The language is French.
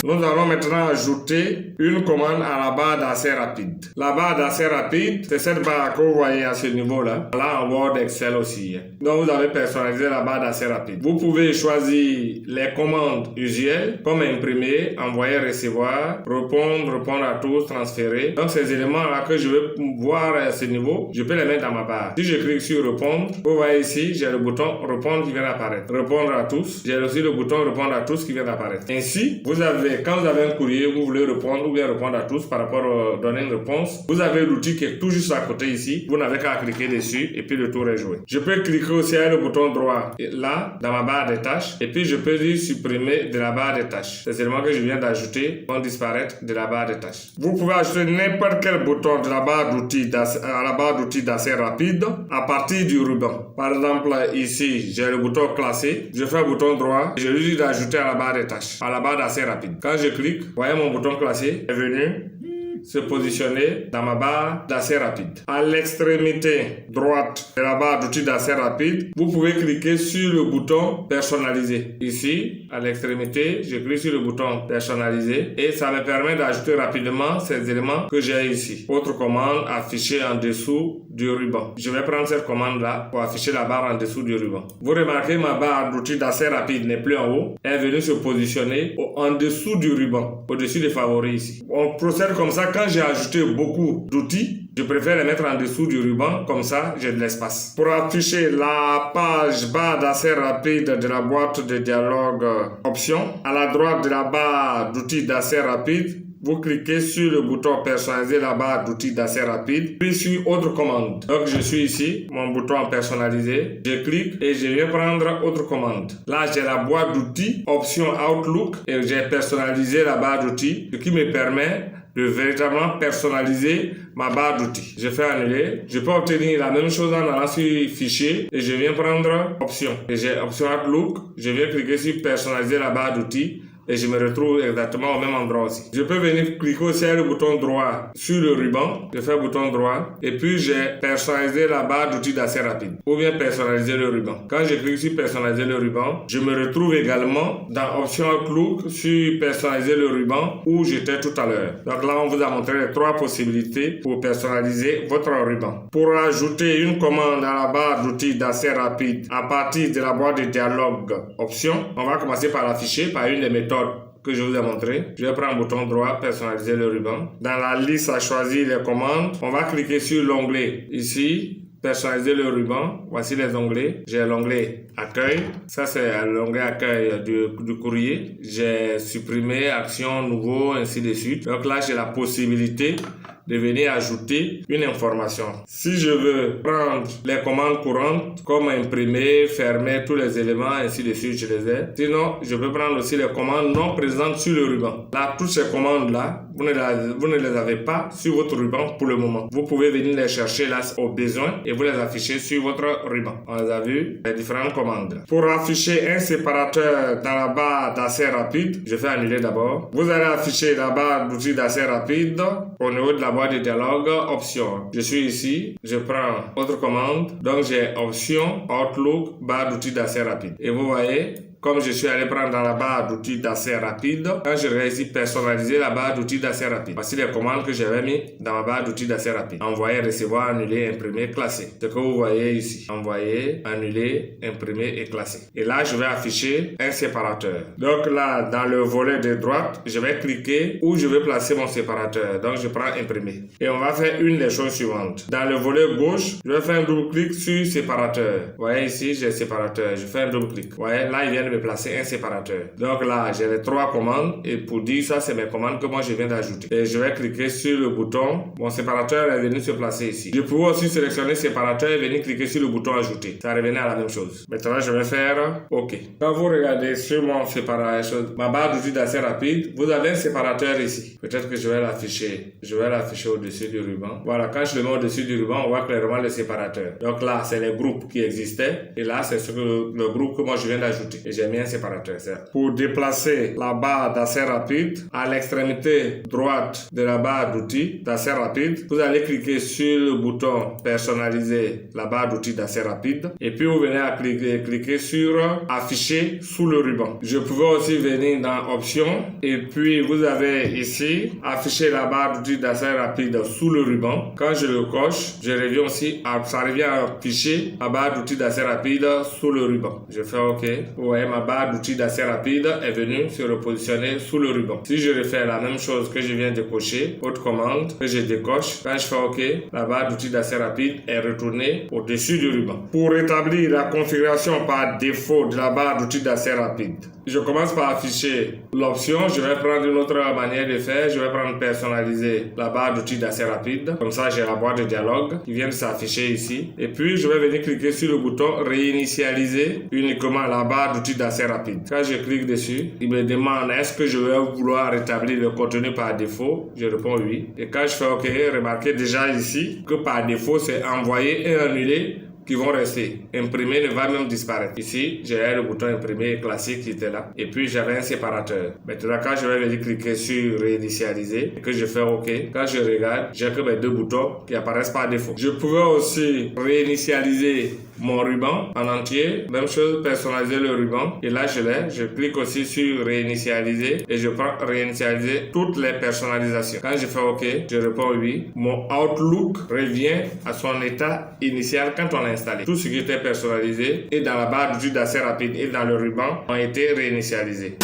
Nous allons maintenant ajouter une commande à la barre d'accès rapide. La barre d'accès rapide, c'est cette barre que vous voyez à ce niveau-là. Là, en Word, Excel aussi. Donc, vous avez personnalisé la barre d'accès rapide. Vous pouvez choisir les commandes usuelles, comme imprimer, envoyer, recevoir, répondre à tous, transférer. Donc, ces éléments-là que je veux voir à ce niveau, je peux les mettre dans ma barre. Si je clique sur répondre, vous voyez ici, j'ai le bouton répondre qui vient d'apparaître. Répondre à tous. J'ai aussi le bouton répondre à tous qui vient d'apparaître. Ainsi, quand vous avez un courrier, vous voulez répondre ou bien répondre à tous par rapport à donner une réponse, vous avez l'outil qui est tout juste à côté ici. Vous n'avez qu'à cliquer dessus et puis le tour est joué. Je peux cliquer aussi avec le bouton droit là, dans ma barre des tâches, et puis je peux dire supprimer de la barre des tâches. Ces éléments que je viens d'ajouter vont disparaître de la barre des tâches. Vous pouvez ajouter n'importe quel bouton de la barre d'outils à la barre d'outils d'accès rapide à partir du ruban. Par exemple, ici, j'ai le bouton classé. Je fais un bouton droit. Je lui dis d'ajouter à la barre des tâches, à la barre d'accès rapide. Quand je clique, vous voyez mon bouton classé est venu se positionner dans ma barre d'accès rapide. À l'extrémité droite de la barre d'outils d'accès rapide, vous pouvez cliquer sur le bouton personnaliser. Ici, à l'extrémité, je clique sur le bouton personnaliser et ça me permet d'ajouter rapidement ces éléments que j'ai ici. Autre commande, afficher en dessous du ruban. Je vais prendre cette commande-là pour afficher la barre en dessous du ruban. Vous remarquez, ma barre d'outils d'accès rapide n'est plus en haut. Elle est venue se positionner en dessous du ruban, au-dessus des favoris ici. On procède comme ça. Quand j'ai ajouté beaucoup d'outils, je préfère les mettre en dessous du ruban, comme ça j'ai de l'espace. Pour afficher la page barre d'accès rapide de la boîte de dialogue options, à la droite de la barre d'outils d'accès rapide, vous cliquez sur le bouton personnaliser la barre d'outils d'accès rapide, puis sur autre commande. Donc je suis ici, mon bouton personnaliser, je clique et je viens prendre autre commande. Là j'ai la boîte d'outils, option Outlook, et j'ai personnalisé la barre d'outils, ce qui me permet de véritablement personnaliser ma barre d'outils. Je fais annuler. Je peux obtenir la même chose en allant sur fichier et je viens prendre option. Et j'ai option Outlook. Je viens cliquer sur personnaliser la barre d'outils. Et je me retrouve exactement au même endroit aussi. Je peux venir cliquer aussi sur le bouton droit sur le ruban. Je fais bouton droit. Et puis, j'ai personnalisé la barre d'outils d'accès rapide. Ou bien personnaliser le ruban. Quand je clique sur personnaliser le ruban, je me retrouve également dans option Outlook sur personnaliser le ruban où j'étais tout à l'heure. Donc là, on vous a montré les trois possibilités pour personnaliser votre ruban. Pour ajouter une commande à la barre d'outils d'accès rapide à partir de la boîte de dialogue option, on va commencer par l'afficher par une des méthodes que je vous ai montré. Je vais prendre le bouton droit, personnaliser le ruban. Dans la liste à choisir les commandes, on va cliquer sur l'onglet ici, personnaliser le ruban. Voici les onglets. J'ai l'onglet accueil. Ça, c'est l'onglet accueil du courrier. J'ai supprimé action, nouveau, ainsi de suite. Donc là, j'ai la possibilité de venir ajouter une information. Si je veux prendre les commandes courantes, comme imprimer, fermer tous les éléments, ainsi de suite, je les ai. Sinon, je peux prendre aussi les commandes non présentes sur le ruban. Là, toutes ces commandes-là, vous ne les avez pas sur votre ruban pour le moment. Vous pouvez venir les chercher là au besoin et vous les affichez sur votre ruban. On les a vu, les différentes commandes. Pour afficher un séparateur dans la barre d'accès rapide, je fais annuler d'abord. Vous allez afficher la barre d'outils d'accès rapide au niveau de la boîte de dialogue option. Je suis ici, je prends autre commande. Donc j'ai option Outlook barre d'outils d'accès rapide. Et vous voyez, comme je suis allé prendre dans la barre d'outils d'accès rapide, quand je vais ici personnaliser la barre d'outils d'accès rapide. Voici les commandes que j'avais mis dans ma barre d'outils d'accès rapide. Envoyer, recevoir, annuler, imprimer, classer. Ce que vous voyez ici. Envoyer, annuler, imprimer et classer. Et là, je vais afficher un séparateur. Donc là, dans le volet de droite, je vais cliquer où je vais placer mon séparateur. Donc je prends imprimer. Et on va faire une des choses suivantes. Dans le volet gauche, je vais faire un double clic sur séparateur. Vous voyez ici, j'ai séparateur. Je fais un double clic. Vous voyez, là, il vient de me placer un séparateur. Donc là, j'ai les trois commandes et pour dire ça, c'est mes commandes que moi je viens d'ajouter. Et je vais cliquer sur le bouton. Mon séparateur est venu se placer ici. Je peux aussi sélectionner séparateur et venir cliquer sur le bouton ajouter. Ça revenait à la même chose. Maintenant, je vais faire OK. Quand vous regardez sur mon séparateur, ma barre d'outils d'accès rapide, vous avez un séparateur ici. Peut-être que je vais l'afficher. Je vais l'afficher au-dessus du ruban. Voilà, quand je le mets au-dessus du ruban, on voit clairement le séparateur. Donc là, c'est les groupes qui existaient. Et là, c'est le groupe que moi je viens d'ajouter. Et j'ai mis un séparateur. Pour déplacer la barre d'accès rapide, à l'extrémité droite de la barre d'outils d'accès rapide, vous allez cliquer sur le bouton personnaliser la barre d'outils d'accès rapide et puis vous venez à cliquer sur afficher sous le ruban. Je pouvais aussi venir dans options et puis vous avez ici afficher la barre d'outils d'accès rapide sous le ruban. Quand je le coche, je reviens aussi ça revient à afficher ma barre d'outils d'accès rapide sous le ruban. Je fais OK. Vous voyez, ma barre d'outils d'accès rapide est venue se repositionner sous le ruban. Si je refais la même chose que je viens de cocher, autre commande que je décoche, quand je fais OK, la barre d'outils d'accès rapide est retournée au-dessus du ruban. Pour rétablir la configuration par défaut de la barre d'outils d'accès rapide, je commence par afficher l'option. Je vais prendre une autre manière de faire. Je vais prendre personnaliser la barre d'outils d'accès rapide. Comme ça, j'ai la boîte de dialogue qui vient de s'afficher ici. Et puis, je vais venir cliquer sur le bouton réinitialiser uniquement la barre d'outils d'accès rapide. Quand je clique dessus, il me demande est-ce que je vais vouloir rétablir le contenu par défaut. Je réponds oui. Et quand je fais OK, remarquez déjà ici que par défaut, c'est envoyer et annuler qui vont rester. Imprimer ne va même disparaître. Ici, j'ai le bouton imprimer classique qui était là. Et puis, j'avais un séparateur. Maintenant, quand je vais venir cliquer sur réinitialiser et que je fais OK, quand je regarde, j'ai que mes deux boutons qui apparaissent par défaut. Je pouvais aussi réinitialiser mon ruban en entier. Même chose, personnaliser le ruban. Et là, je l'ai. Je clique aussi sur réinitialiser et je prends réinitialiser toutes les personnalisations. Quand je fais OK, je réponds oui. Mon Outlook revient à son état initial quand on l'a installé. Tout ce qui était personnalisé et dans la barre d'outils d'accès rapide et dans le ruban ont été réinitialisés.